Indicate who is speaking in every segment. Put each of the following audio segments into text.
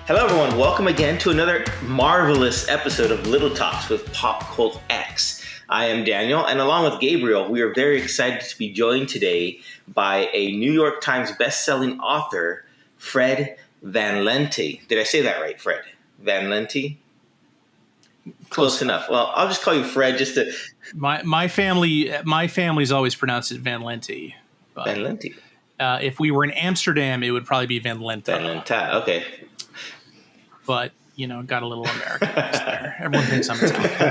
Speaker 1: Hello, everyone. Welcome again to another marvelous episode of Little Talks with PopCultX. I am Daniel, and along with Gabriel, we are very excited to be joined today by a New York Times bestselling author, Fred Van Lente. Did I say that right, Fred? Van Lente? Close enough. Well, I'll just call you Fred just to...
Speaker 2: My family's always pronounced it Van Lente.
Speaker 1: Van Lente.
Speaker 2: If we were in Amsterdam, it would probably be Van Lente.
Speaker 1: Van Lente, okay.
Speaker 2: But, got a little Americanized there. Everyone thinks I'm Italian.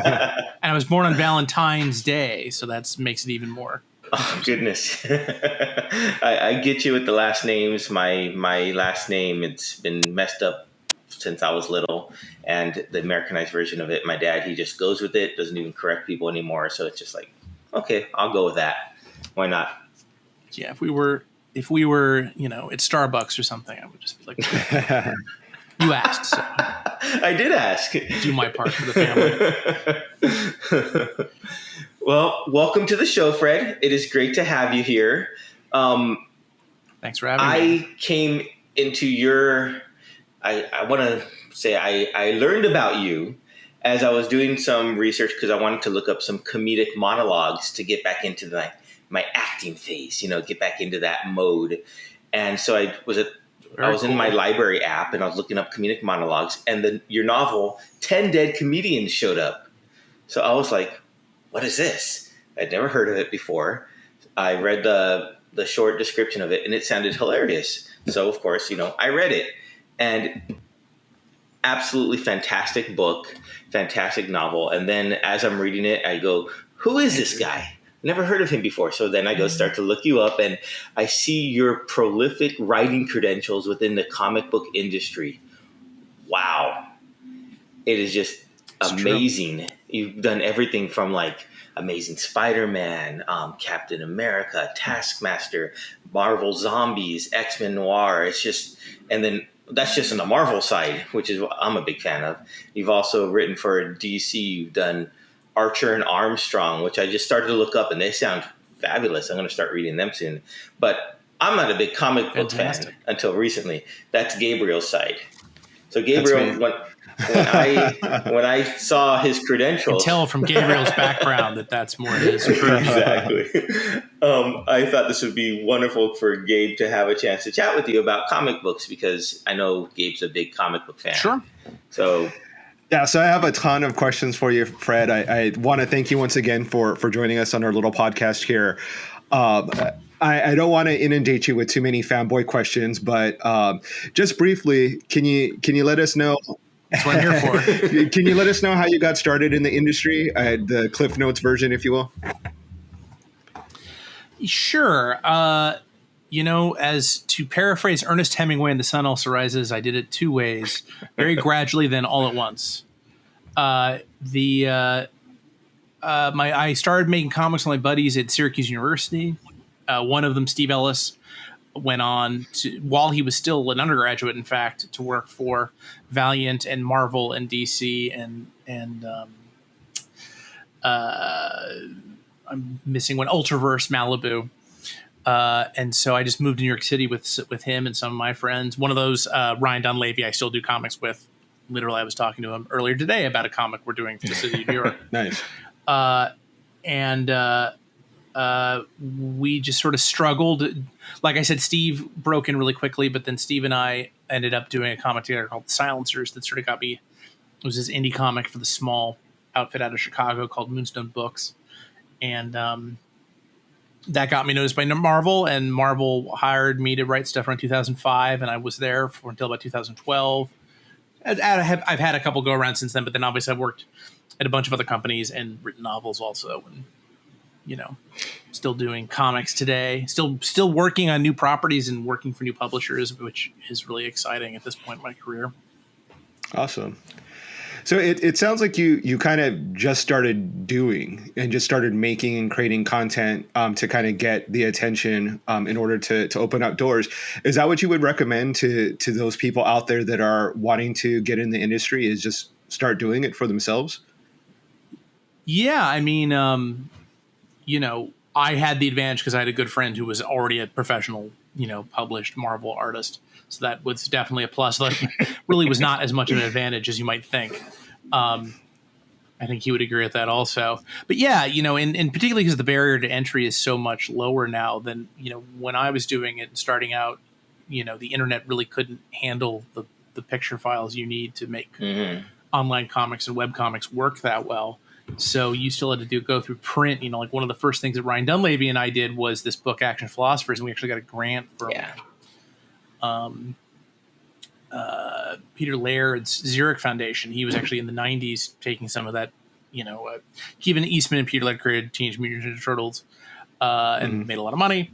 Speaker 2: And I was born on Valentine's Day, so that makes it even more.
Speaker 1: Oh, goodness. I get you with the last names. My last name, it's been messed up since I was little. And the Americanized version of it, my dad, he just goes with it, doesn't even correct people anymore. So it's just like, okay, I'll go with that. Why not?
Speaker 2: Yeah, if we were, at Starbucks or something, I would just be like... You asked, so
Speaker 1: I did ask.
Speaker 2: Do my part for the family.
Speaker 1: Well, welcome to the show, Fred. It is great to have you here.
Speaker 2: Thanks for having me.
Speaker 1: I came into your... I want to say I learned about you as I was doing some research because I wanted to look up some comedic monologues to get back into my acting phase, get back into that mode. And so I was in my library app and I was looking up comedic monologues, and then your novel 10 Dead Comedians showed up. So I was like, what is this? I'd never heard of it before. I read the short description of it and it sounded hilarious. So of course, I read it, and absolutely fantastic book, fantastic novel. And then as I'm reading it, I go, who is this guy? Never heard of him before. So then I go start to look you up, and I see your prolific writing credentials within the comic book industry. Wow. It is just amazing. True. You've done everything from like Amazing Spider-Man, Captain America, Taskmaster, Marvel Zombies, XMen Noir. It's just, and then that's just on the Marvel side, which is what I'm a big fan of. You've also written for DC. You've done Archer and Armstrong, which I just started to look up, and they sound fabulous. I'm going to start reading them soon. But I'm not a big comic book fan until recently. That's Gabriel's side. So Gabriel, when I saw his credentials,
Speaker 2: you can tell from Gabriel's background that's more his.
Speaker 1: Exactly. I thought this would be wonderful for Gabe to have a chance to chat with you about comic books, because I know Gabe's a big comic book fan.
Speaker 2: Sure.
Speaker 1: So.
Speaker 3: Yeah, so I have a ton of questions for you, Fred. I want to thank you once again for joining us on our little podcast here. I don't want to inundate you with too many fanboy questions, but just briefly, can you let us know?
Speaker 2: That's what I'm here for.
Speaker 3: Can you let us know how you got started in the industry? The Cliff Notes version, if you will.
Speaker 2: Sure. As to paraphrase Ernest Hemingway in The Sun Also Rises, I did it two ways, very gradually, then all at once. I started making comics with my buddies at Syracuse University. One of them, Steve Ellis, went on to, while he was still an undergraduate, in fact, to work for Valiant and Marvel and DC and I'm missing one, Ultraverse Malibu. And so I just moved to New York City with him and some of my friends. One of those, Ryan Dunleavy, I still do comics with. Literally, I was talking to him earlier today about a comic we're doing for the city of New York.
Speaker 3: Nice.
Speaker 2: We just sort of struggled. Like I said, Steve broke in really quickly, but then Steve and I ended up doing a comic together called Silencers that sort of got me. It was this indie comic for the small outfit out of Chicago called Moonstone Books. And that got me noticed by Marvel, and Marvel hired me to write stuff around 2005, and I was there until about 2012. I've had a couple go around since then, but then obviously I've worked at a bunch of other companies and written novels also, and still doing comics today, still working on new properties and working for new publishers, which is really exciting at this point in my career.
Speaker 3: Awesome. So it sounds like you kind of just started doing and just started making and creating content to kind of get the attention in order to open up doors. Is that what you would recommend to those people out there that are wanting to get in the industry, is just start doing it for themselves?
Speaker 2: Yeah. I mean, I had the advantage because I had a good friend who was already a professional published Marvel artist. So that was definitely a plus. That really was not as much of an advantage as you might think. I think he would agree with that also. But yeah, and particularly because the barrier to entry is so much lower now than, when I was doing it and starting out, the internet really couldn't handle the picture files you need to make online comics and web comics work that well. So you still had to go through print. Like one of the first things that Ryan Dunleavy and I did was this book, Action Philosophers, and we actually got a grant from Peter Laird's Zurich Foundation. He was actually in the 90s taking some of that, Kevin Eastman and Peter Laird created Teenage Mutant Ninja Turtles and made a lot of money.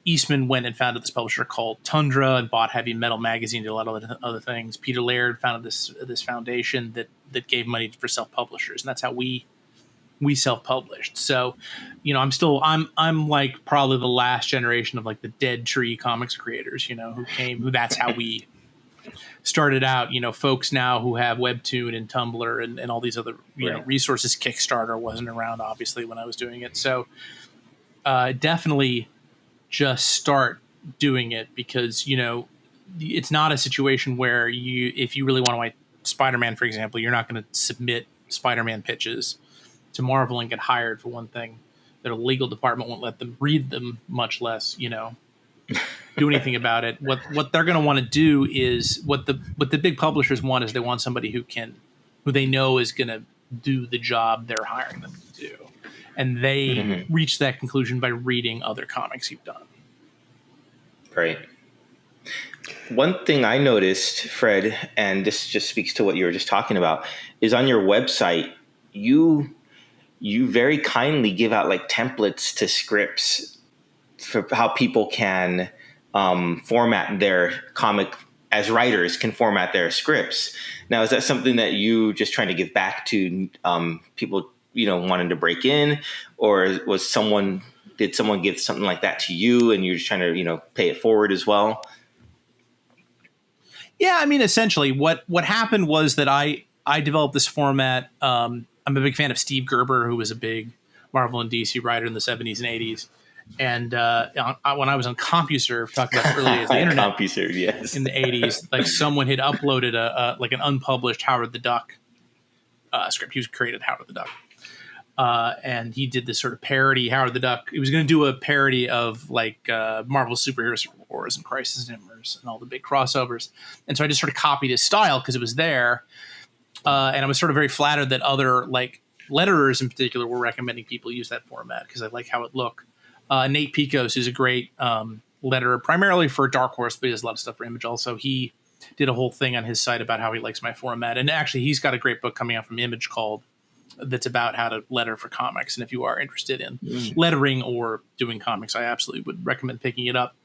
Speaker 2: Eastman went and founded this publisher called Tundra and bought Heavy Metal magazine, did a lot of other things. Peter Laird founded this foundation that gave money for self-publishers, and that's how we self-published. So, I'm like probably the last generation of like the dead tree comics creators, who that's how we started out. Folks now who have Webtoon and Tumblr and all these other resources. Kickstarter wasn't around obviously when I was doing it. So definitely just start doing it, because it's not a situation where if you really want to write Spider-Man, for example, you're not going to submit Spider-Man pitches to Marvel and get hired. For one thing, their legal department won't let them read them, much less do anything about it. What they're going to want to do is what the big publishers want is they want somebody who they know is going to do the job they're hiring them to do. And they reach that conclusion by reading other comics you've done.
Speaker 1: Right. One thing I noticed, Fred, and this just speaks to what you were just talking about, is on your website, you very kindly give out like templates to scripts for how people can format their comic, as writers can format their scripts. Now, is that something that you just trying to give back to people, wanting to break in, or did someone give something like that to you and you're just trying to, pay it forward as well?
Speaker 2: Yeah. I mean, essentially what happened was that I developed this format. I'm a big fan of Steve Gerber, who was a big Marvel and DC writer in the 70s and 80s. And when I was on CompuServe, talking about the early days of the internet,
Speaker 1: CompuServe, yes,
Speaker 2: in the 80s, like someone had uploaded like an unpublished Howard the Duck script. He was created Howard the Duck, and he did this sort of parody Howard the Duck. He was going to do a parody of like Marvel Superhero Wars and Crisis on Infinite and all the big crossovers. And so I just sort of copied his style because it was there, and I was sort of very flattered that other like letterers in particular were recommending people use that format because I like how it looked. Nate Picos is a great letterer, primarily for Dark Horse, but he does a lot of stuff for Image also. He did a whole thing on his site about how he likes my format. And actually, he's got a great book coming out from Image that's about how to letter for comics. And if you are interested in lettering or doing comics, I absolutely would recommend picking it up.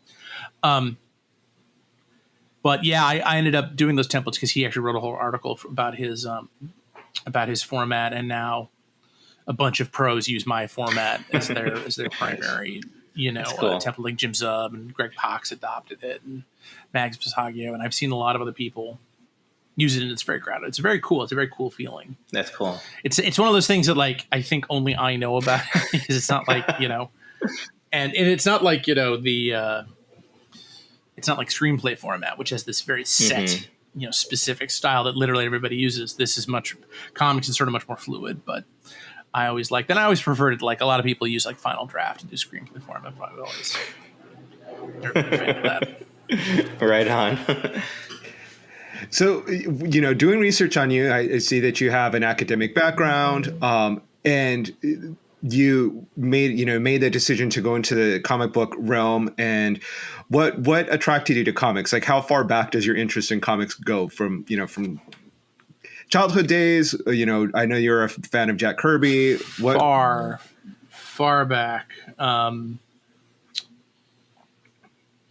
Speaker 2: But yeah, I ended up doing those templates because he actually wrote a whole article about his format, and now a bunch of pros use my format as their primary,
Speaker 1: cool.
Speaker 2: template. Like Jim Zub and Greg Pox adopted it, and Mags Pasagio, and I've seen a lot of other people use it, and it's very crowded. It's very cool. It's a very cool feeling.
Speaker 1: That's cool.
Speaker 2: It's one of those things that like I think only I know about because it's not like and it's not like it's not like screenplay format, which has this very set specific style that literally everybody uses. This is comics is sort of much more fluid, but I always liked that. I always preferred it. Like a lot of people use like Final Draft to do screenplay format. But I always they're a big fan of that.
Speaker 1: Right on.
Speaker 3: So, doing research on you, I see that you have an academic background, and you made the decision to go into the comic book realm. And what attracted you to comics? Like, how far back does your interest in comics go from childhood days? I know you're a fan of Jack Kirby. Far back.
Speaker 2: The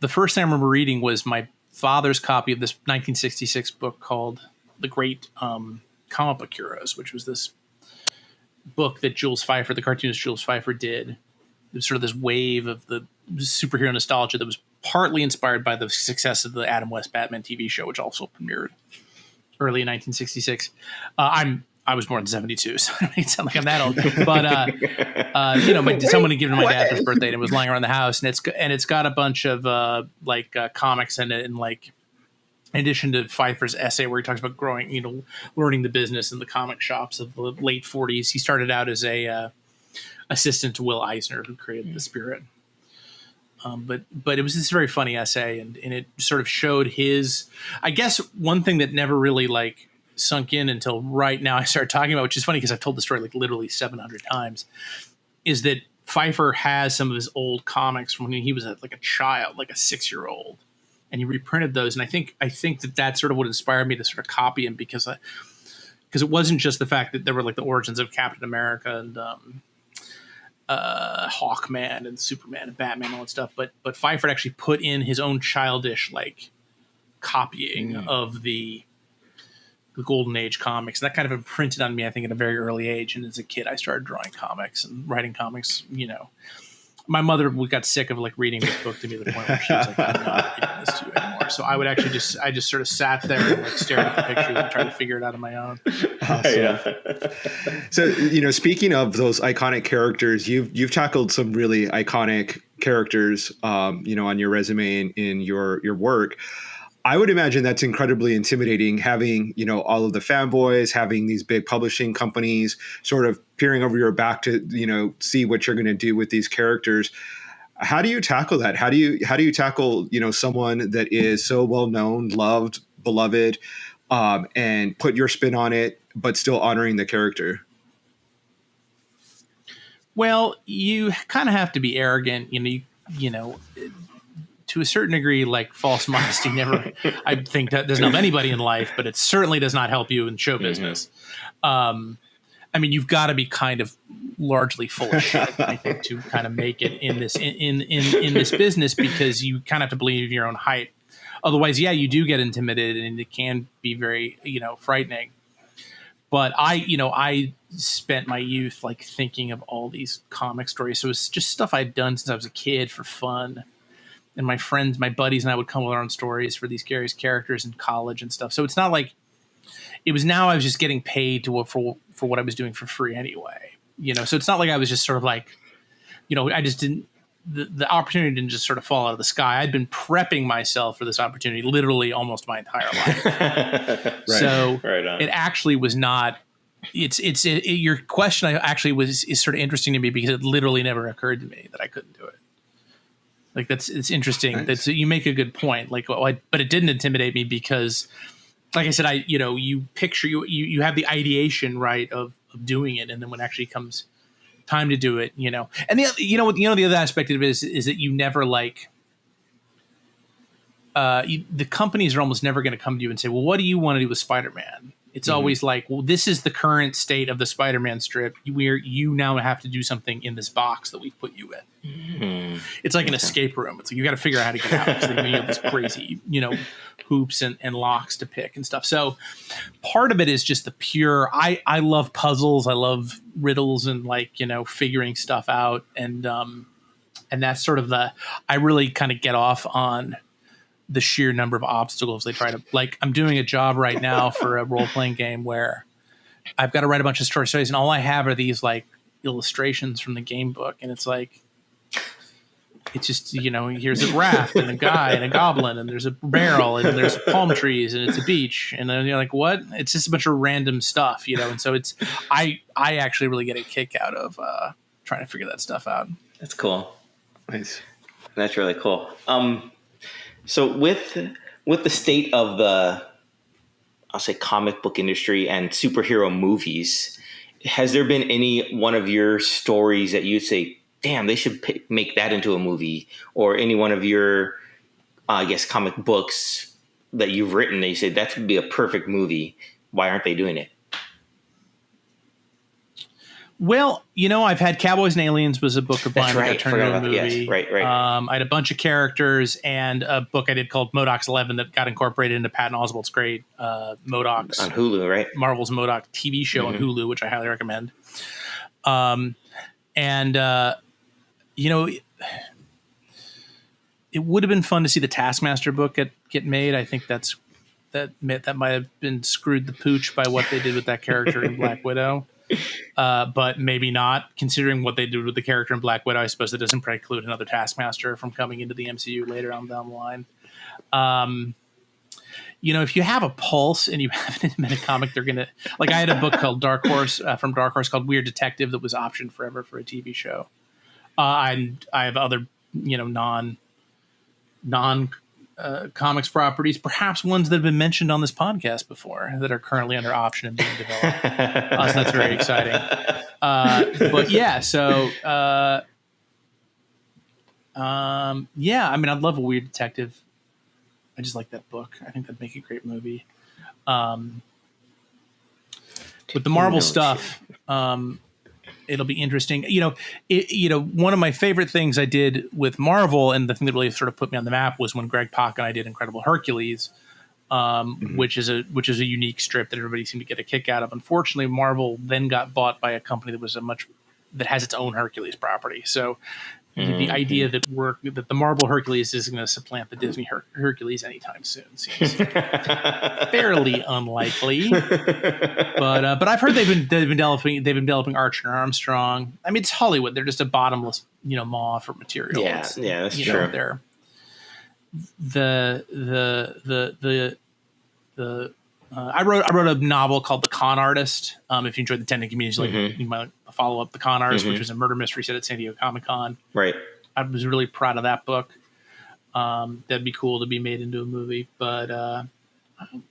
Speaker 2: first thing I remember reading was my father's copy of this 1966 book called The Great Comic Book Heroes, which was this book that the cartoonist Jules Pfeiffer did. It was sort of this wave of the superhero nostalgia that was partly inspired by the success of the Adam West Batman TV show, which also premiered early in 1966. I'm I was born in 72, so I don't sound like I'm that old. But someone had given it to my dad for his birthday, and it was lying around the house, and it's got a bunch of comics in it, and like in addition to Pfeiffer's essay where he talks about growing, learning the business in the comic shops of the late 40s. He started out as a assistant to Will Eisner, who created the Spirit. But it was this very funny essay, and it sort of showed his. I guess one thing that never really like sunk in until right now I started talking about, which is funny because I've told the story like literally 700 times, is that Pfeiffer has some of his old comics from when he was like a child, like a 6-year-old, and he reprinted those. And I think that's sort of what inspired me to sort of copy him because it wasn't just the fact that there were like the origins of Captain America and Hawkman and Superman and Batman and all that stuff, but Pfeiffer actually put in his own childish like copying of the Golden Age comics, and that kind of imprinted on me, I think, at a very early age. And as a kid, I started drawing comics and writing comics. My mother got sick of like reading this book to me to the point where she was like, "I'm not reading this to you anymore." So I would actually I just sort of sat there and like stared at the pictures and tried to figure it out on my own.
Speaker 3: Awesome. Yeah. So, speaking of those iconic characters, you've tackled some really iconic characters, on your resume and in your work. I would imagine that's incredibly intimidating, having, all of the fanboys, having these big publishing companies sort of peering over your back to, see what you're going to do with these characters. How do you tackle that? How do you tackle, someone that is so well known, loved, beloved, and put your spin on it, but still honoring the character?
Speaker 2: Well, you kind of have to be arrogant, to a certain degree, like false modesty never, I think that doesn't help anybody in life, but it certainly does not help you in show business. You've got to be kind of largely full of shit, I think, to kind of make it in this, in this business, because you kind of have to believe your own hype. Otherwise, yeah, you do get intimidated and it can be very, frightening. But I spent my youth like thinking of all these comic stories. So it's just stuff I'd done since I was a kid for fun. And my friends, my buddies and I would come with our own stories for these various characters in college and stuff. So it's not like it was now I was just getting paid for what I was doing for free anyway, so it's not like I was just sort of like, I just didn't, the opportunity didn't just sort of fall out of the sky. I'd been prepping myself for this opportunity literally almost my entire life. Right. So it actually was not, your question is sort of interesting to me because it literally never occurred to me that I couldn't do it. Like it's interesting. Nice. You make a good point. Like, but it didn't intimidate me because, like I said, you picture you have the ideation right of doing it, and then when it actually comes time to do it, And the other aspect of it is that you never like. The companies are almost never going to come to you and say, "Well, what do you want to do with Spider-Man?" It's always like, well, this is the current state of the Spider-Man strip. You now have to do something in this box that we've put you in. Mm-hmm. It's like an escape room. It's like you got to figure out how to get out. So you have this crazy, hoops and locks to pick and stuff. So part of it is just the pure. I love puzzles. I love riddles and figuring stuff out. And that's sort of I really kind of get off on the sheer number of obstacles they try to I'm doing a job right now for a role-playing game where I've got to write a bunch of stories and all I have are these illustrations from the game book. And it's like, it's just, here's a raft and a guy and a goblin and there's a barrel and there's palm trees and it's a beach. And then you're like, what? It's just a bunch of random stuff, And so I actually really get a kick out of trying to figure that stuff out.
Speaker 1: That's cool.
Speaker 3: Nice.
Speaker 1: That's really cool. So with the state of the, I'll say, comic book industry and superhero movies, has there been any one of your stories that you'd say, damn, they should make that into a movie, or any one of your, comic books that you've written that you say that would be a perfect movie? Why aren't they doing it?
Speaker 2: Well, I've had Cowboys and Aliens was a book of mine that got turned into a movie.
Speaker 1: Yes. Right.
Speaker 2: I had a bunch of characters and a book I did called MODOK's 11 that got incorporated into Patton Oswalt's great MODOK's
Speaker 1: on Hulu, right?
Speaker 2: Marvel's MODOK TV show on Hulu, which I highly recommend. It would have been fun to see the Taskmaster book get made. I think that's that might have been screwed the pooch by what they did with that character in Black Widow. But maybe not, considering what they did with the character in Black Widow. I suppose it doesn't preclude another Taskmaster from coming into the MCU later on down the line. If you have a pulse and you have an independent comic, they're going to... Like, I had a book called Dark Horse, from Dark Horse, called Weird Detective, that was optioned forever for a TV show. And I have other, non comics properties, perhaps ones that have been mentioned on this podcast before, that are currently under option and being developed. So that's very exciting. But yeah, so I'd love a Weird Detective. I just like that book. I think that'd make a great movie. With the Marvel stuff, it'll be interesting. One of my favorite things I did with Marvel, and the thing that really sort of put me on the map, was when Greg Pak and I did Incredible Hercules, which is a unique strip that everybody seemed to get a kick out of. Unfortunately, Marvel then got bought by a company that has its own Hercules property. So the idea that the Marvel Hercules is going to supplant the Disney Hercules anytime soon seems fairly unlikely. But I've heard they've been developing Archer and Armstrong. I mean, it's Hollywood; they're just a bottomless maw for material.
Speaker 1: Yeah, that's true.
Speaker 2: I wrote a novel called The Con Artist. If you enjoyed the Tenet community, you might follow up The Con Artist, which was a murder mystery set at San Diego Comic-Con.
Speaker 1: Right.
Speaker 2: I was really proud of that book. That'd be cool to be made into a movie, but I'd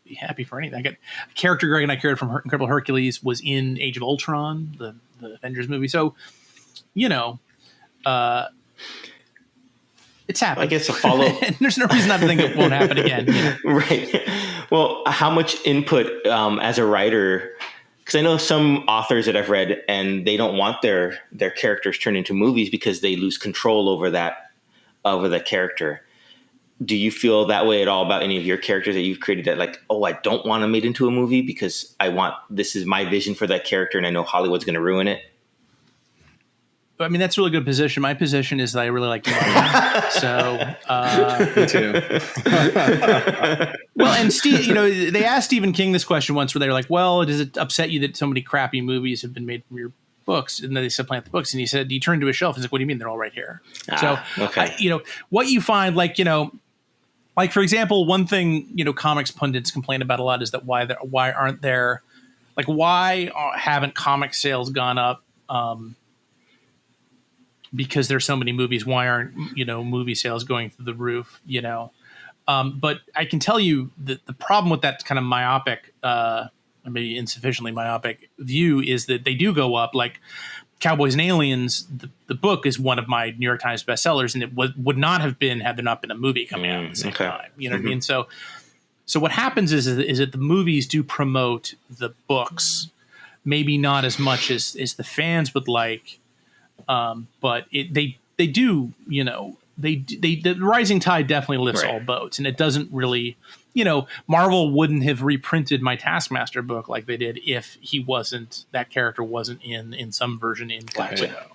Speaker 2: be happy for anything. I got a character Greg and I carried from Incredible Hercules was in Age of Ultron, the Avengers movie. So, it's happened.
Speaker 1: I guess a follow.
Speaker 2: And there's no reason not to think it won't happen again.
Speaker 1: Right. Well, how much input as a writer? Because I know some authors that I've read, and they don't want their characters turned into movies because they lose control over the character. Do you feel that way at all about any of your characters that you've created, that like, I don't want them made into a movie because this is my vision for that character, and I know Hollywood's going to ruin it?
Speaker 2: I mean, that's a really good position. My position is that I really like money. So,
Speaker 3: me too.
Speaker 2: Well, and Steve, they asked Stephen King this question once, where they were like, "Well, does it upset you that so many crappy movies have been made from your books, and then they supplant the books?" And he said, "You turn to a shelf." He's like, "What do you mean? They're all right here."
Speaker 1: Okay.
Speaker 2: What you find, like for example, one thing comics pundits complain about a lot is that why haven't comic sales gone up? Because there's so many movies, why aren't movie sales going through the roof? But I can tell you that the problem with that kind of myopic, or maybe insufficiently myopic view, is that they do go up. Like Cowboys and Aliens, the book is one of my New York Times bestsellers, and it would not have been had there not been a movie coming out at the same time. You know what I mean? So what happens is that the movies do promote the books, maybe not as much as the fans would like. But they do, the rising tide definitely lifts all boats, and it doesn't really, Marvel wouldn't have reprinted my Taskmaster book like they did if that character wasn't in some version in Black Widow.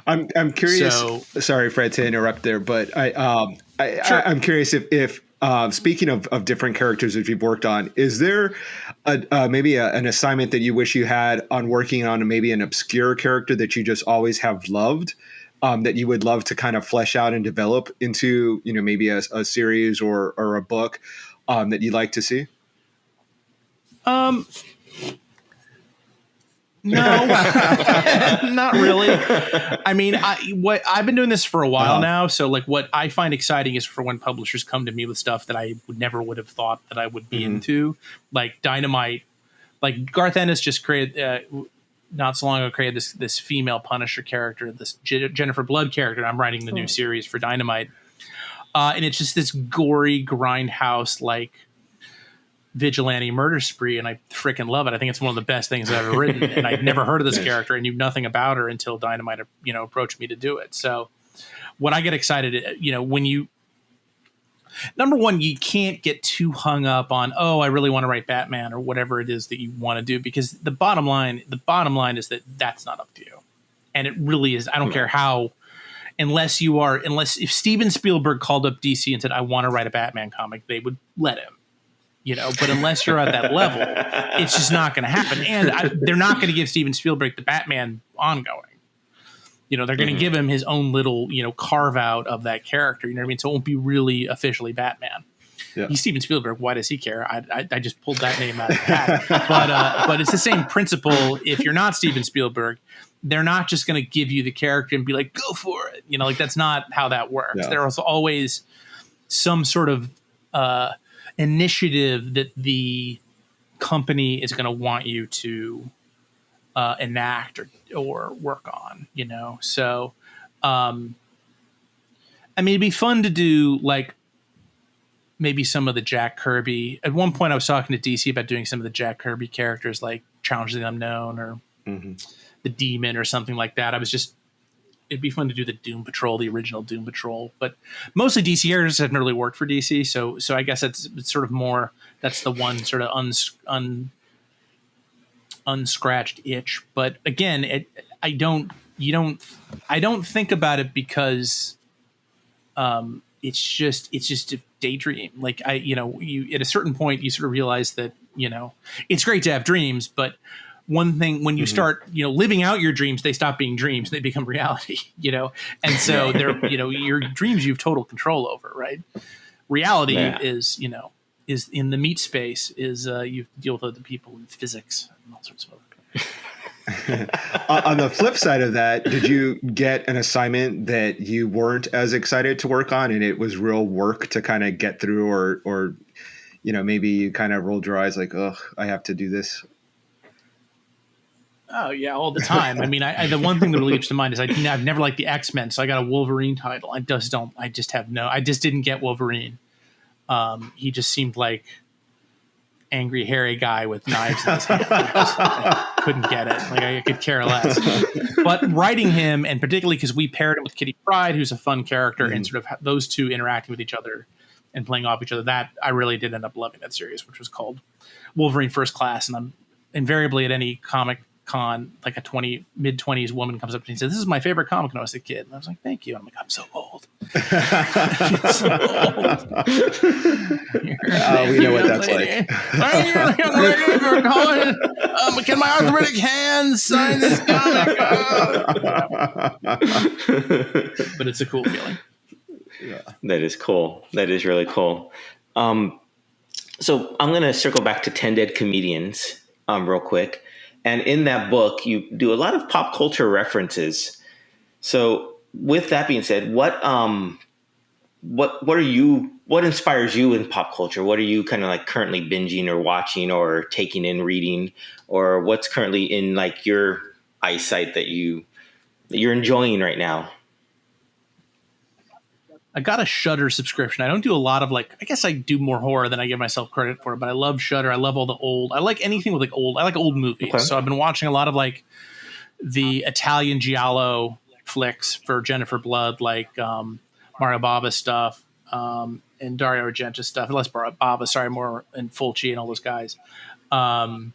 Speaker 3: I'm curious. Sorry, Fred, to interrupt there, but I'm curious if speaking of different characters that you've worked on, is there maybe an assignment that you wish you had on working on maybe an obscure character that you just always have loved, that you would love to kind of flesh out and develop into, maybe a series or a book that you'd like to see?
Speaker 2: No, not really. I mean, I've been doing this for a while now. So like what I find exciting is for when publishers come to me with stuff that I would have thought that I would be into, like Dynamite. Like Garth Ennis just created, not so long ago, created this female Punisher character, this Jennifer Blood character. I'm writing the new series for Dynamite. And it's just this gory grindhouse, like vigilante murder spree, and I freaking love it. I think it's one of the best things I've ever written, and I'd never heard of this character. I knew nothing about her until Dynamite, approached me to do it. So when I get excited, when you, number one, you can't get too hung up on, I really want to write Batman or whatever it is that you want to do, because the bottom line is that that's not up to you. And it really is. I don't care how, unless if Steven Spielberg called up DC and said, I want to write a Batman comic, they would let him. but unless you're at that level, it's just not going to happen. And they're not going to give Steven Spielberg the Batman ongoing. They're going to give him his own little, carve out of that character. You know what I mean? So it won't be really officially Batman. Yeah. He's Steven Spielberg. Why does he care? I just pulled that name out of the hat. But it's the same principle. If you're not Steven Spielberg, they're not just going to give you the character and be like, go for it. That's not how that works. Yeah. There's always some sort of initiative that the company is going to want you to enact or work on, So, it'd be fun to do like maybe some of the Jack Kirby. At one point I was talking to DC about doing some of the Jack Kirby characters like Challenge of the Unknown or the Demon or something like that. It'd be fun to do the Doom Patrol, the original Doom Patrol, but mostly DC characters haven't really worked for DC. So I guess it's sort of more, that's the one sort of unscratched itch. But again, I don't think about it because it's just a daydream. Like you at a certain point you sort of realize that it's great to have dreams, but one thing when you start living out your dreams, they stop being dreams, they become reality. And so they're your dreams you've total control over, right? Reality is in the meat space, is you deal with other people in physics and all sorts of other stuff.
Speaker 3: On the flip side of that, did you get an assignment that you weren't as excited to work on and it was real work to kind of get through, or maybe you kind of rolled your eyes like, oh, I have to do this?
Speaker 2: Oh yeah, all the time. I mean, the one thing that really comes to mind is I've never liked the X-Men, so I got a Wolverine title. I just didn't get Wolverine. He just seemed like angry, hairy guy with knives in his hand. I couldn't get it. Like I could care less. But writing him, and particularly because we paired him with Kitty Pryde, who's a fun character, and sort of those two interacting with each other and playing off each other, that I really did end up loving that series, which was called Wolverine First Class. And I'm invariably at any comic con, like a mid-20s woman comes up to me and says, "This is my favorite comic when I was a kid." And I was like, "Thank you." And I'm like, "I'm so old." So old.
Speaker 3: We know what that's like.
Speaker 2: Can my arthritic hands sign this comic? But it's a cool feeling.
Speaker 1: Yeah. That is cool. That is really cool. So I'm going to circle back to 10 Dead Comedians real quick. And in that book, you do a lot of pop culture references. So with that being said, what inspires you in pop culture? What are you kind of like currently binging or watching or taking in reading, or what's currently in like your eyesight that you're enjoying right now?
Speaker 2: I got a Shudder subscription. I don't do a lot of I guess I do more horror than I give myself credit for, but I love Shudder. I love all the I like anything with I like old movies. Okay. So I've been watching a lot of the Italian giallo flicks for Jennifer Blood, like Mario Bava stuff, and Dario Argento stuff. Less Bava, sorry, more and Fulci and all those guys. I'm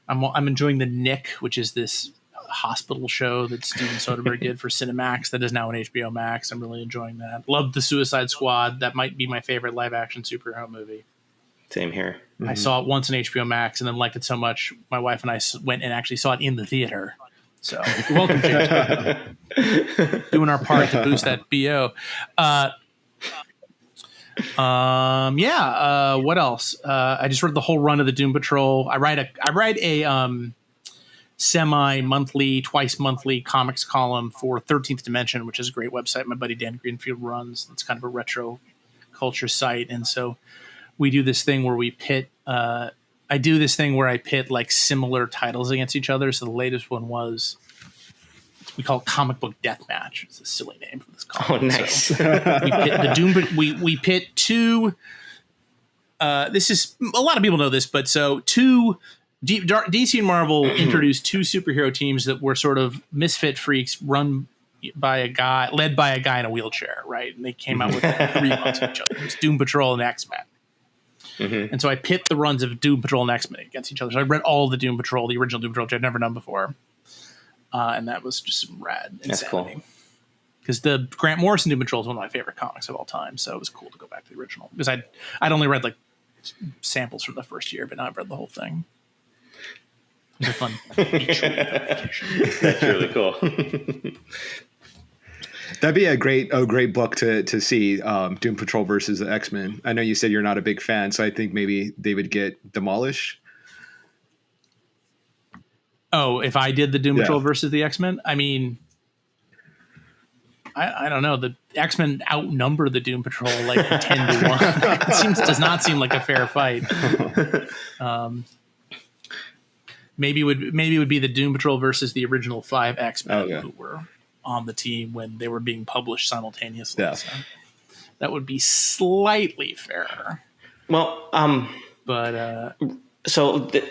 Speaker 2: enjoying The Nick, which is this hospital show that Steven Soderbergh did for Cinemax that is now on HBO Max. I'm really enjoying that. Loved The Suicide Squad. That might be my favorite live action superhero movie.
Speaker 1: Same here.
Speaker 2: I saw it once on HBO Max and then liked it so much my wife and I went and actually saw it in the theater. So you're welcome, James. Doing our part to boost that BO. What else? I just read the whole run of the Doom Patrol. I write a semi-monthly, twice-monthly comics column for 13th Dimension, which is a great website my buddy Dan Greenfield runs. It's kind of a retro culture site. And so we do this thing where we pit I pit like similar titles against each other. So the latest one was, we call it Comic Book Deathmatch. It's a silly name for this column.
Speaker 1: Oh, nice.
Speaker 2: So we pit the Doom. We pit two. This is, a lot of people know this, but so two. DC and Marvel introduced two superhero teams that were sort of misfit freaks, led by a guy in a wheelchair, right? And they came out with 3 months of each other. It was Doom Patrol and X-Men. Mm-hmm. And so I pit the runs of Doom Patrol and X-Men against each other. So I read all the Doom Patrol, the original Doom Patrol, which I'd never done before. And that was just some rad insanity. That's cool. Because the Grant Morrison Doom Patrol is one of my favorite comics of all time. So it was cool to go back to the original. Because I'd only read samples from the first year, but now I've read the whole thing. It's a fun beach read application.
Speaker 1: That's really cool.
Speaker 3: That'd be a great book to see. Doom Patrol versus the X-Men. I know you said you're not a big fan, so I think maybe they would get demolished.
Speaker 2: Oh, if I did the Doom Patrol versus the X-Men, I mean, I don't know. The X-Men outnumber the Doom Patrol like 10-1. Does not seem like a fair fight. Maybe it would be the Doom Patrol versus the original 5 X-Men who were on the team when they were being published simultaneously. Yeah. So that would be slightly fairer.
Speaker 1: Well,
Speaker 2: but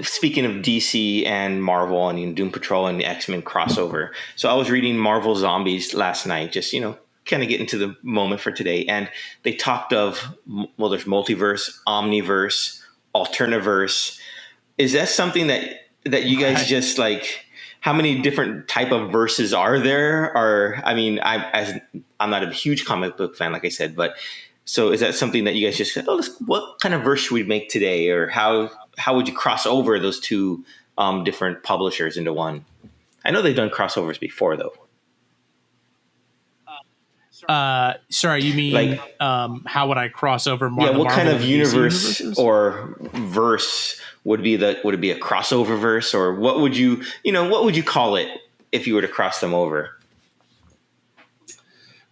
Speaker 1: speaking of DC and Marvel and Doom Patrol and the X-Men crossover, so I was reading Marvel Zombies last night, just kind of get into the moment for today, and they talked of there's multiverse, omniverse, alternaverse. Is that something that you guys just like? How many different type of verses are there? Or I mean, I'm not a huge comic book fan, like I said, but so is that something that you guys just said, what kind of verse should we make today, or how would you cross over those two different publishers into one? I know they've done crossovers before, though.
Speaker 2: Sorry, you mean like, how would I cross over?
Speaker 1: What kind of universe or verse would it be a crossover verse, or what would you call it if you were to cross them over?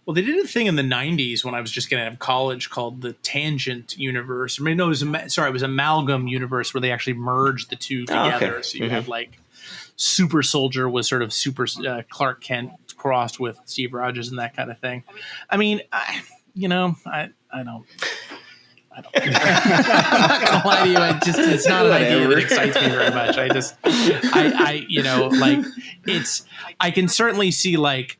Speaker 2: Well, they did a thing in the 90s when I was just getting out of college called the Tangent Universe. It was Amalgam Universe, where they actually merged the two together. Okay. So you had like Super Soldier was sort of Super Clark Kent crossed with Steve Rogers and that kind of thing. I mean, I don't. I'm not gonna lie to you. It's not an idea that excites me very much. I can certainly see like,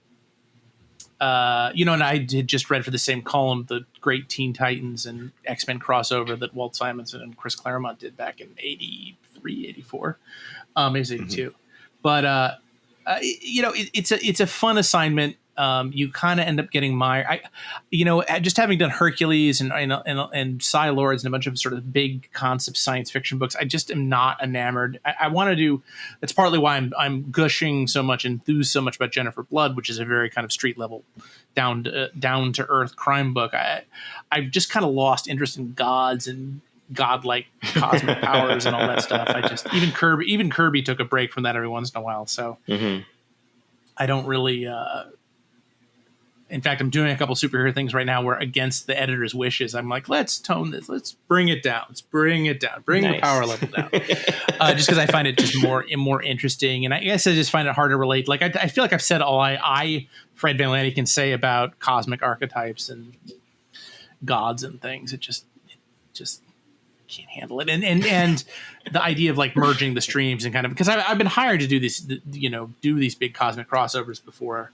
Speaker 2: and I had just read for the same column the Great Teen Titans and X-Men crossover that Walt Simonson and Chris Claremont did back in 83, 84, maybe 82. But it's a fun assignment. You kind of end up getting just having done Hercules and Psy-Lords and a bunch of sort of big concept science fiction books, I just am not enamored. I want to do. That's partly why I'm gushing so much, enthused so much about Jennifer Blood, which is a very kind of street level, down to earth crime book. I've just kind of lost interest in gods and godlike cosmic powers and all that stuff. Even Kirby took a break from that every once in a while. So I don't really. In fact, I'm doing a couple superhero things right now where, against the editor's wishes, I'm like, let's tone this. Let's bring it down. Bring the power level down. Just because I find it just more interesting. And I guess I just find it hard to relate. Like, I feel like I've said all Fred Van Landy, can say about cosmic archetypes and gods and things. It just can't handle it. And the idea of like merging the streams and kind of, because I've been hired to do this, do these big cosmic crossovers before.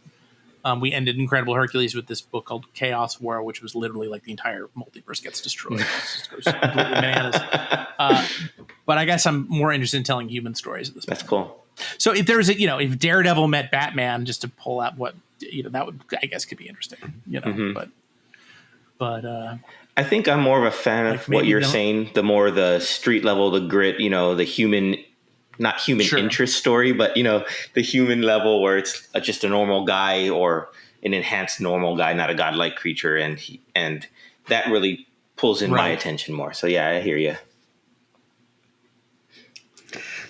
Speaker 2: We ended Incredible Hercules with this book called Chaos War, which was literally like the entire multiverse gets destroyed. It just goes completely bananas. But I guess I'm more interested in telling human stories at this point.
Speaker 1: That's cool.
Speaker 2: So if there's if Daredevil met Batman, just to pull out what, that would, I guess, could be interesting, but
Speaker 1: I think I'm more of a fan of what you're saying, the more the street level, the grit, the human, not human interest story, but the human level where it's just a normal guy or an enhanced normal guy, not a godlike creature, and that really pulls in my attention more. So yeah, I hear you.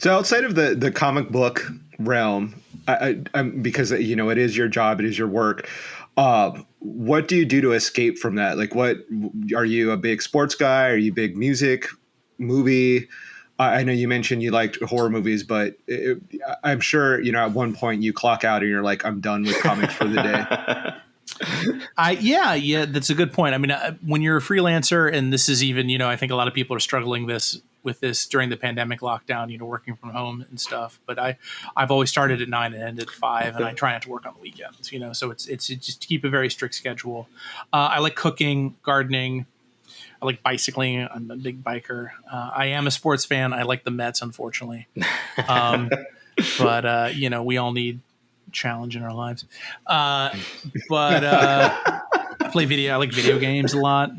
Speaker 3: So outside of the comic book realm, I'm because it is your job, it is your work. What do you do to escape from that? Like, what are you a big sports guy? Are you big music, movie? I know you mentioned you liked horror movies, but I'm sure, at one point you clock out and you're like, I'm done with comics for the day.
Speaker 2: Yeah, that's a good point. I mean, when you're a freelancer, and this is even, I think a lot of people are struggling with this during the pandemic lockdown, working from home and stuff. But I've always started at 9 and ended at 5, and I try not to work on the weekends, so it's just to keep a very strict schedule. I like cooking, gardening. I like bicycling. I'm a big biker. I am a sports fan. I like the Mets, unfortunately. But we all need challenge in our lives. I play video. I like video games a lot.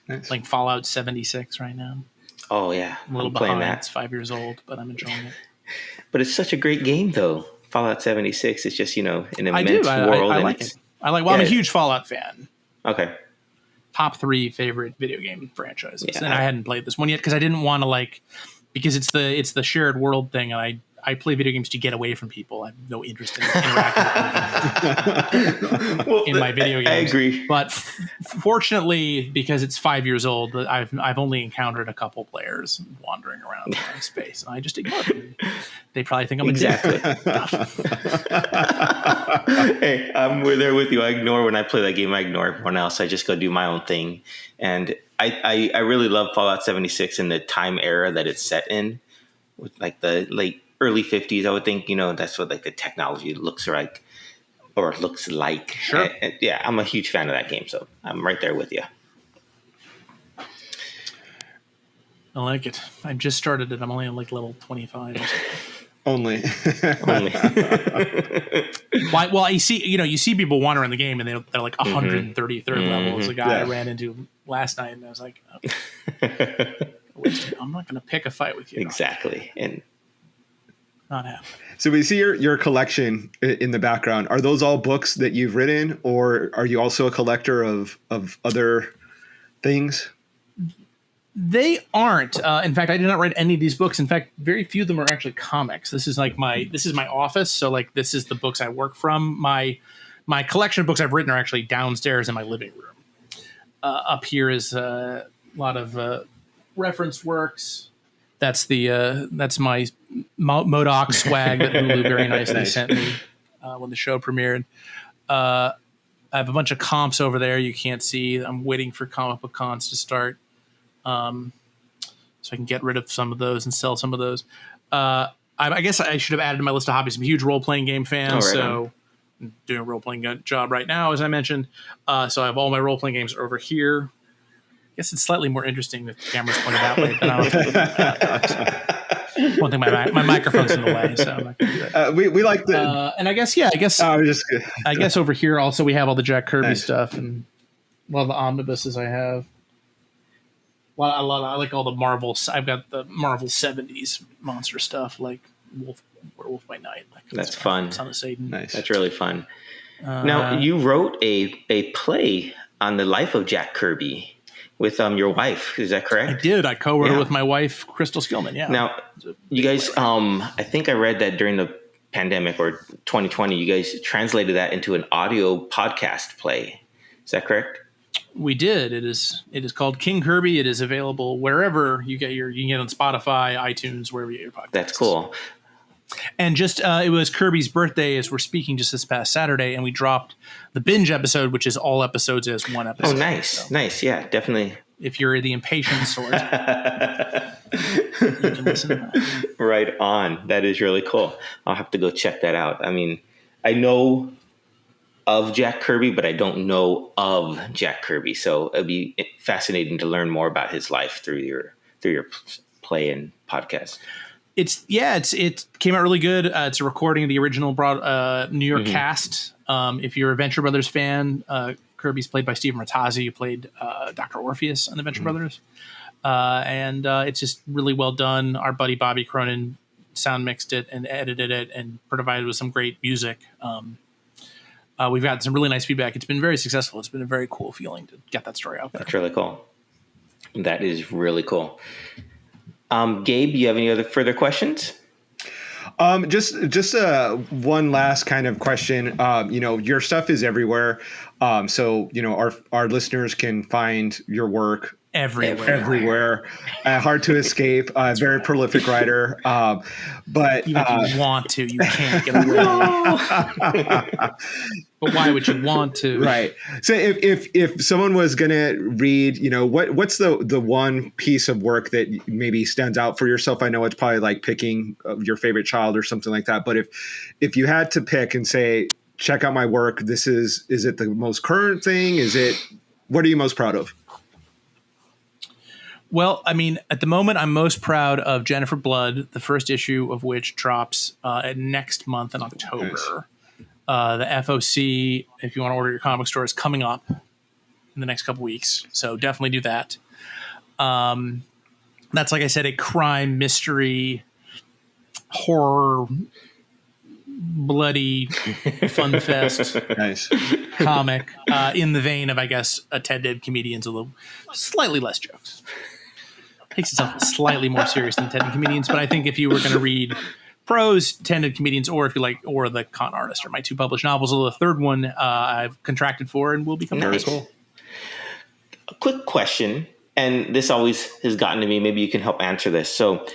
Speaker 3: Nice.
Speaker 2: Like Fallout 76 right now.
Speaker 1: Oh yeah,
Speaker 2: A little
Speaker 1: I'm playing
Speaker 2: behind.
Speaker 1: that.
Speaker 2: It's 5 years old, but I'm enjoying it.
Speaker 1: But it's such a great game, though. Fallout 76 is just, an immense
Speaker 2: I do.
Speaker 1: world.
Speaker 2: I
Speaker 1: and
Speaker 2: like
Speaker 1: it's,
Speaker 2: it. I'm a huge Fallout fan.
Speaker 1: Okay.
Speaker 2: Top 3 favorite video game franchises.
Speaker 1: Yeah.
Speaker 2: And I hadn't played this one yet because I didn't want to because it's the shared world thing, and I play video games to get away from people. I have no interest in interacting in my video games.
Speaker 1: I agree.
Speaker 2: But fortunately, because it's 5 years old, I've only encountered a couple players wandering around in space, and I just ignore them. They probably think I'm a dick.
Speaker 1: Hey, I'm there with you. I ignore when I play that game. I ignore everyone else. I just go do my own thing. And I really love Fallout 76 and the time era that it's set in, with like the early 50s. I would think, that's what like the technology looks like.
Speaker 2: Sure.
Speaker 1: And yeah, I'm a huge fan of that game, so I'm right there with you.
Speaker 2: I like it. I just started it. I'm only on level 25 or something.
Speaker 3: Only.
Speaker 2: Well, you see people wandering the game, and they're like 133rd level. There's a guy I ran into last night, and I was like, I'm not going to pick a fight with you.
Speaker 1: Exactly. And
Speaker 2: not happening.
Speaker 3: So we see your collection in the background. Are those all books that you've written, or are you also a collector of other things?
Speaker 2: They aren't. In fact, I did not write any of these books. In fact, very few of them are actually comics. This is my office. So this is the books I work from. My collection of books I've written are actually downstairs in my living room. Up here is a lot of reference works. That's my MODOK swag that Hulu very nicely sent me when the show premiered. I have a bunch of comps over there you can't see. I'm waiting for comic book cons to start. So I can get rid of some of those and sell some of those. I guess I should have added to my list of hobbies. I'm a huge role-playing game fan, so I'm doing a role-playing job right now, as I mentioned. So I have all my role-playing games over here. I guess it's slightly more interesting if the camera's pointed that way. But I don't one thing, my microphone's in the way, so I'm not going to do that.
Speaker 3: We like the...
Speaker 2: and I guess I guess over here also we have all the Jack Kirby stuff and a lot of the omnibuses I have. I like all the Marvels. I've got the Marvel 70s monster stuff, like Werewolf by Night.
Speaker 1: That's fun.
Speaker 2: Son of Satan.
Speaker 3: Nice.
Speaker 1: That's really fun. Now, you wrote a play on the life of Jack Kirby with your wife. Is that correct?
Speaker 2: I did. I co-wrote it with my wife, Crystal Skillman. Yeah.
Speaker 1: Now, you guys, I think I read that during the pandemic or 2020, you guys translated that into an audio podcast play. Is that correct?
Speaker 2: We did. It is called King Kirby. It is available wherever you can get on Spotify, iTunes, wherever you get your podcasts.
Speaker 1: That's cool.
Speaker 2: And just it was Kirby's birthday as we're speaking just this past Saturday, and we dropped the binge episode, which is all episodes as one episode.
Speaker 1: Oh, nice. So, nice. Yeah, definitely.
Speaker 2: If you're the impatient sort, you can listen to that.
Speaker 1: Right on. That is really cool. I'll have to go check that out. I mean, I know of Jack Kirby, but I don't know of Jack Kirby. So it'd be fascinating to learn more about his life through your play and podcast. It
Speaker 2: came out really good. It's a recording of the original New York cast. If you're a Venture Brothers fan, Kirby's played by Steve Rattazzi, who played Dr. Orpheus on the Venture Brothers. And it's just really well done. Our buddy Bobby Cronin sound mixed it and edited it and provided with some great music. We've got some really nice feedback. It's been very successful. It's been a very cool feeling to get that story out there.
Speaker 1: That's really cool. That is really cool. Gabe, you have any other further questions?
Speaker 3: Just one last kind of question. Your stuff is everywhere. So, our listeners can find your work everywhere. Hard to escape. Very prolific writer. But
Speaker 2: even if you want to, you can't get away. But why would you want to?
Speaker 3: Right. So if someone was going to read, what's the one piece of work that maybe stands out for yourself? I know it's probably like picking your favorite child or something like that. But if you had to pick and say, check out my work, is it the most current thing? What are you most proud of?
Speaker 2: Well, I mean, at the moment, I'm most proud of Jennifer Blood, the first issue of which drops next month in October. Nice. The FOC, if you want to order your comic store, is coming up. in the next couple weeks. So definitely do that. That's, like I said, a crime, mystery, horror, bloody fun fest
Speaker 3: Nice.
Speaker 2: comic in the vein of, I guess, attended comedians, although slightly less jokes. Takes itself slightly more serious than attended comedians, but I think if you were going to read prose, attended comedians, or if you like, or The Con Artist, are my 2 published novels. Although the third one I've contracted for and will be coming
Speaker 1: Nice.
Speaker 2: out.
Speaker 3: Cool.
Speaker 1: A quick question, and this always has gotten to me. Maybe you can help answer this. So,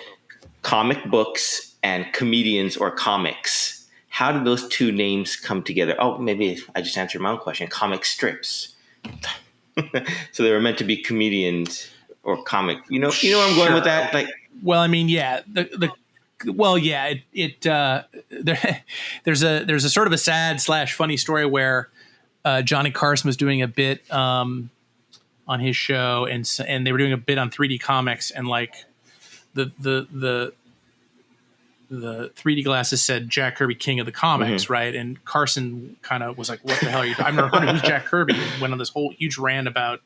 Speaker 1: comic books and comedians or comics, how did those 2 names come together? Oh, maybe I just answered my own question. Comic strips. So they were meant to be comedians or comic. You know where I'm going with that? Like,
Speaker 2: well, I mean, yeah, there's a sort of a sad / funny story where Johnny Carson was doing a bit on his show, and they were doing a bit on 3D comics, and like the 3D glasses said Jack Kirby, King of the Comics, right? And Carson kind of was like, "What the hell are you? I've never heard of who's Jack Kirby." And went on this whole huge rant about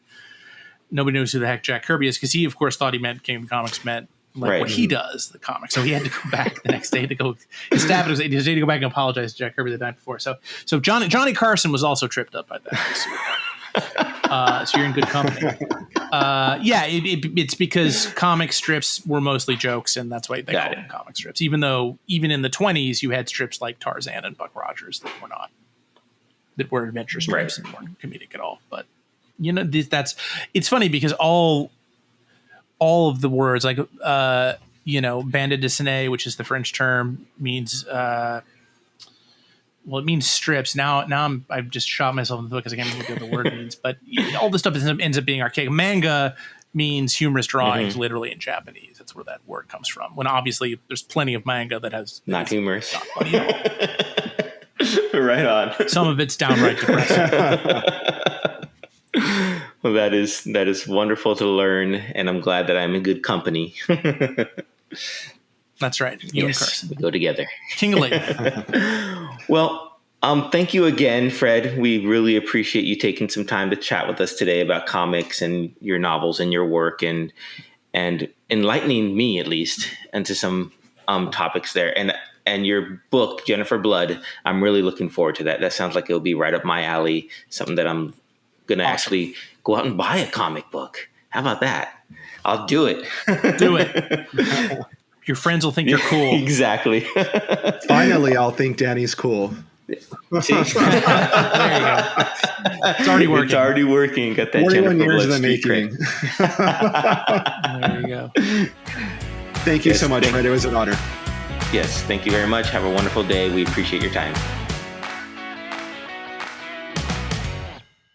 Speaker 2: nobody knows who the heck Jack Kirby is, because he, of course, thought he meant King of the Comics meant like what he does, the comics. So he had to go back the next day to go. His staff had to go back and apologize to Jack Kirby the night before. So Johnny Carson was also tripped up by that. So you're in good company. It's because comic strips were mostly jokes, and that's why they call them comic strips. Even though even in the 1920s you had strips like Tarzan and Buck Rogers that were adventure strips and weren't comedic at all. But it's funny because all of the words, like bande dessinée, which is the French term, means it means strips. Now I've just shot myself in the foot because I can't remember what the word means. But all this stuff ends up being archaic. Manga means humorous drawings, literally in Japanese. That's where that word comes from. When obviously there's plenty of manga that has
Speaker 1: not humorous.
Speaker 2: Not funny at all.
Speaker 1: Right on.
Speaker 2: Some of it's downright depressing.
Speaker 1: Well, that is wonderful to learn, and I'm glad that I'm in good company.
Speaker 2: That's right. You and Carson.
Speaker 1: We go together.
Speaker 2: King of Lente.
Speaker 1: Well, thank you again, Fred. We really appreciate you taking some time to chat with us today about comics and your novels and your work, and enlightening me, at least, into some topics there. And your book, Jennifer Blood, I'm really looking forward to that. That sounds like it'll be right up my alley, something that I'm going to actually go out and buy a comic book. How about that? I'll do it.
Speaker 2: Do it. Your friends will think you're cool.
Speaker 1: Exactly.
Speaker 3: Finally, I'll think Danny's cool.
Speaker 1: See?
Speaker 2: There you go. It's already working.
Speaker 1: It's already working. Got that
Speaker 3: 41
Speaker 1: Jennifer
Speaker 3: years
Speaker 1: Blood
Speaker 3: in the
Speaker 1: street
Speaker 3: making.
Speaker 2: There you go.
Speaker 3: Thank you so much, Fred. It was an honor.
Speaker 1: Yes, thank you very much. Have a wonderful day. We appreciate your time.